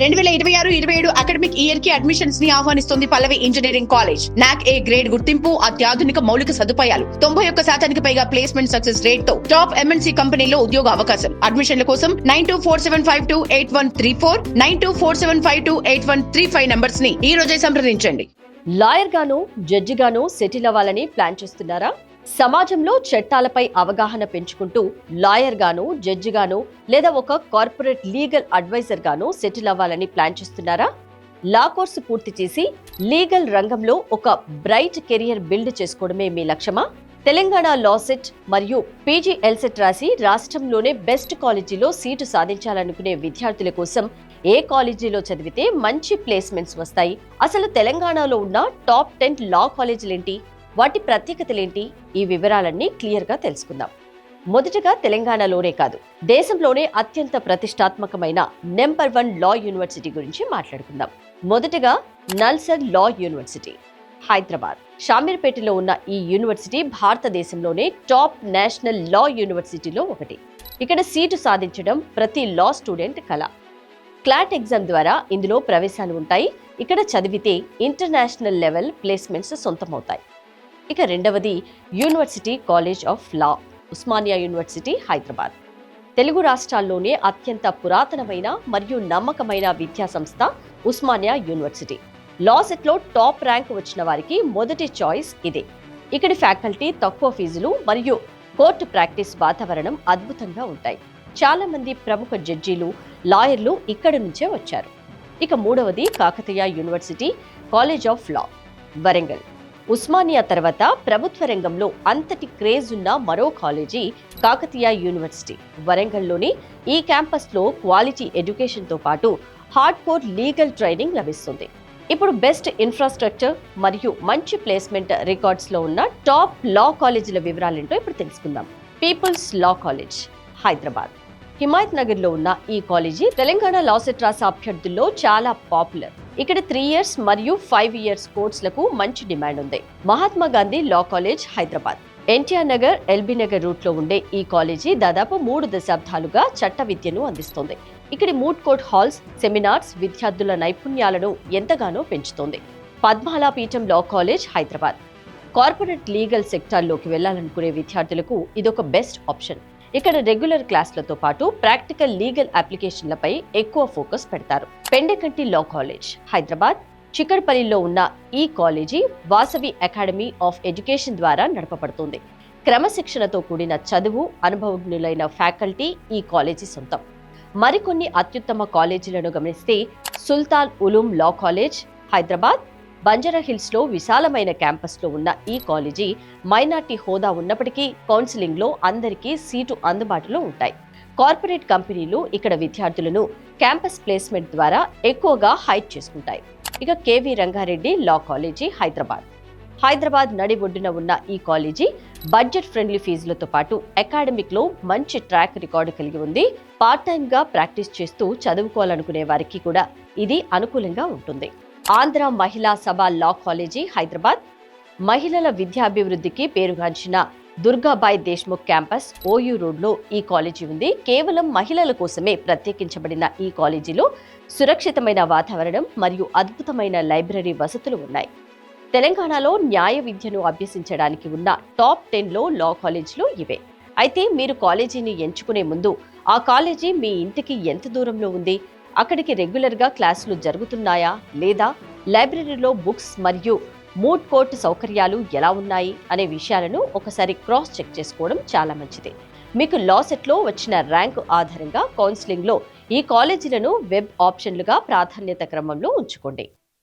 2026-27 academic year కి admissions ని ఆహ్వానిస్తుంది పల్లవి engineering college. నాక్ ఏ గ్రేడ్ గుర్తింపు, అత్యాధునిక మౌలిక సదుపాయాలు, 91% పైగా ప్లేస్మెంట్ సక్సెస్ రేట్ తో టాప్ ఎంఎన్సీ కంపెనీలో ఉద్యోగ అవకాశం. అడ్మిషన్ల కోసం 9247528134 9247528135 నంబర్స్ ని ఈ రోజే సంప్రదించండి. లాయర్ గాను, జడ్జి గాను సెటిల్ అవ్వాలని ప్లాన్ చేస్తున్నారా? సమాజంలో చట్టాలపై అవగాహన పెంచుకుంటూ లాయర్ గాను, జడ్జి గాను లేదా ఒక కార్పొరేట్ లీగల్ అడ్వైజర్ గాను సెటిల్ అవ్వాలని ప్లాన్ చేస్తున్నారా? లా కోర్సు పూర్తి చేసి లీగల్ రంగంలో ఒక బ్రైట్ కెరియర్ బిల్డ్ చేసుకోవడమే మీ లక్ష్యమా? తెలంగాణ లా సెట్ మరియు పీజీ ఎల్సెట్ రాసి రాష్ట్రంలోనే బెస్ట్ కాలేజీలో సీటు సాధించాలనుకునే విద్యార్థుల కోసం ఏ కాలేజీలో చదివితే మంచి ప్లేస్మెంట్స్ వస్తాయి? అసలు తెలంగాణలో ఉన్న టాప్ 10 లా కాలేజీలేంటి? వాటి ప్రత్యేకతలేంటి? ఈ వివరాలన్నీ క్లియర్ గా తెలుసుకుందాం. మొదటగా తెలంగాణలోనే కాదు, దేశంలోనే అత్యంత ప్రతిష్టాత్మకమైన నెంబర్ 1 లా యూనివర్సిటీ గురించి మాట్లాడుకుందాం. మొదటగా నల్సార్ లా యూనివర్సిటీ, హైదరాబాద్. షామీర్పేటలో ఉన్న ఈ యూనివర్సిటీ భారతదేశంలోనే టాప్ నేషనల్ లా యూనివర్సిటీలో ఒకటి. ఇక్కడ సీటు సాధించడం ప్రతి లా స్టూడెంట్ కళ. క్లాట్ ఎగ్జామ్ ద్వారా ఇందులో ప్రవేశాలు ఉంటాయి. ఇక్కడ చదివితే ఇంటర్నేషనల్ లెవెల్ ప్లేస్మెంట్స్ సొంతమవుతాయి. ఇక రెండవది university college of law, Osmania university, Hyderabad. Telugu రాష్ట్రాల్లోనే అత్యంత పురాతనమైన మరియు నమ్మకమైన విద్యా సంస్థ ఉస్మానియా యూనివర్సిటీ. లా సెట్లో టాప్ ర్యాంక్ వచ్చిన వారికి మొదటి చాయిస్ ఇదే. ఇక్కడి ఫ్యాకల్టీ తక్కువ ఫీజులు మరియు కోర్టు ప్రాక్టీస్ వాతావరణం అద్భుతంగా ఉంటాయి. చాలా మంది ప్రముఖ జడ్జీలు, లాయర్లు ఇక్కడి నుంచే వచ్చారు. ఇక మూడవది కాకతీయ యూనివర్సిటీ కాలేజ్ ఆఫ్ లా, వరంగల్. ఉస్మానియా తర్వాత ప్రభుత్వ రంగంలో అంతటి క్రేజ్ ఉన్న మరో కాలేజీ కాకతీయ యూనివర్సిటీ, వరంగల్లోని. ఈ క్యాంపస్లో క్వాలిటీ ఎడ్యుకేషన్తో పాటు హార్డ్ కోర్ లీగల్ ట్రైనింగ్ లభిస్తుంది. ఇప్పుడు బెస్ట్ ఇన్ఫ్రాస్ట్రక్చర్ మరియు మంచి ప్లేస్మెంట్ రికార్డ్స్లో ఉన్న టాప్ లా కాలేజీల వివరాలేంటో ఇప్పుడు తెలుసుకుందాం. People's Law college, Hyderabad. Himayat Nagar లో ఉన్న ఈ కాలేజీ తెలంగాణ లా సెట్ రాసే అభ్యర్థుల్లో చాలా పాపులర్. ఇక్కడ 3 years మరియు 5 years కోర్సులకు మంచి డిమాండ్ ఉంది. Mahatma Gandhi law college, Hyderabad. NTR Nagar, LB Nagar route లో ఉండే ఈ కాలేజీ దాదాపు 3 దశాబ్దాలుగా చట్ట విద్యను అందిస్తోంది. ఇక్కడి మూడ్ కోర్ట్ హాల్స్, సెమినార్స్ విద్యార్థుల నైపుణ్యాలను ఎంతగానో పెంచుతోంది. పద్మాలా పీఠం law college, Hyderabad. Corporate legal సెక్టార్లోకి వెళ్లాలనుకునే విద్యార్థులకు ఇదొక బెస్ట్ ఆప్షన్. ఇక్కడ రెగ్యులర్ క్లాసులతో పాటు ప్రాక్టికల్ లీగల్ అప్లికేషన్లపై ఎక్కువ ఫోకస్ పెడతారు. పెండెకంటి లా కాలేజ్, హైదరాబాద్. చిక్కడపల్లిలో ఉన్న ఈ college Vasavi academy of education ద్వారా నడపబడుతుంది. క్రమశిక్షణతో కూడిన చదువు, అనుభవజ్ఞులైన ఫ్యాకల్టీ ఈ కాలేజీ సొంతం. మరికొన్ని అత్యుత్తమ కాలేజీలను గమనిస్తే సుల్తాన్ ఉలూం లా కాలేజ్, హైదరాబాద్. బంజారాహిల్స్ లో విశాలమైన క్యాంపస్ లో ఉన్న ఈ కాలేజీ మైనార్టీ హోదా ఉన్నప్పటికీ కౌన్సిలింగ్ లో అందరికీ సీటు అందుబాటులో ఉంటాయి. కార్పొరేట్ కంపెనీలు ఇక్కడ విద్యార్థులను క్యాంపస్ ప్లేస్మెంట్ ద్వారా ఎక్కువగా హైర్ చేసుకుంటాయి. ఇక కేవీ రంగారెడ్డి లా కాలేజీ, హైదరాబాద్. హైదరాబాద్ నడి ఒడ్డున ఉన్న ఈ కాలేజీ బడ్జెట్ ఫ్రెండ్లీ ఫీజులతో పాటు అకాడమిక్ లో మంచి ట్రాక్ రికార్డు కలిగి ఉంది. పార్ట్ టైమ్ గా ప్రాక్టీస్ చేస్తూ చదువుకోవాలనుకునే వారికి కూడా ఇది అనుకూలంగా ఉంటుంది. ఆంధ్ర మహిళా సభ లా కాలేజీ, హైదరాబాద్. మహిళల విద్యాభివృద్ధికి పేరుగాంచిన దుర్గాబాయ్ దేశ్ముఖ్ క్యాంపస్, ఓయూ రోడ్లో ఈ కాలేజీ ఉంది. కేవలం మహిళల కోసమే ప్రత్యేకించబడిన ఈ కాలేజీలో సురక్షితమైన వాతావరణం మరియు అద్భుతమైన లైబ్రరీ వసతులు ఉన్నాయి. తెలంగాణలో న్యాయ విద్యను అభ్యసించడానికి ఉన్న టాప్ 10 లా కాలేజీలు ఇవే. అయితే మీరు కాలేజీని ఎంచుకునే ముందు ఆ కాలేజీ మీ ఇంటికి ఎంత దూరంలో ఉంది, అక్కడికి రెగ్యులర్గా క్లాసులు జరుగుతున్నాయా లేదా, లైబ్రరీలో బుక్స్ మరియు మూడ్ కోర్ట్ సౌకర్యాలు ఎలా ఉన్నాయి అనే విషయాలను ఒకసారి క్రాస్ చెక్ చేసుకోవడం చాలా మంచిది. మీకు లా సెట్లో వచ్చిన ర్యాంకు ఆధారంగా కౌన్సిలింగ్లో ఈ కాలేజీలను వెబ్ ఆప్షన్లుగా ప్రాధాన్యత క్రమంలో ఉంచుకోండి.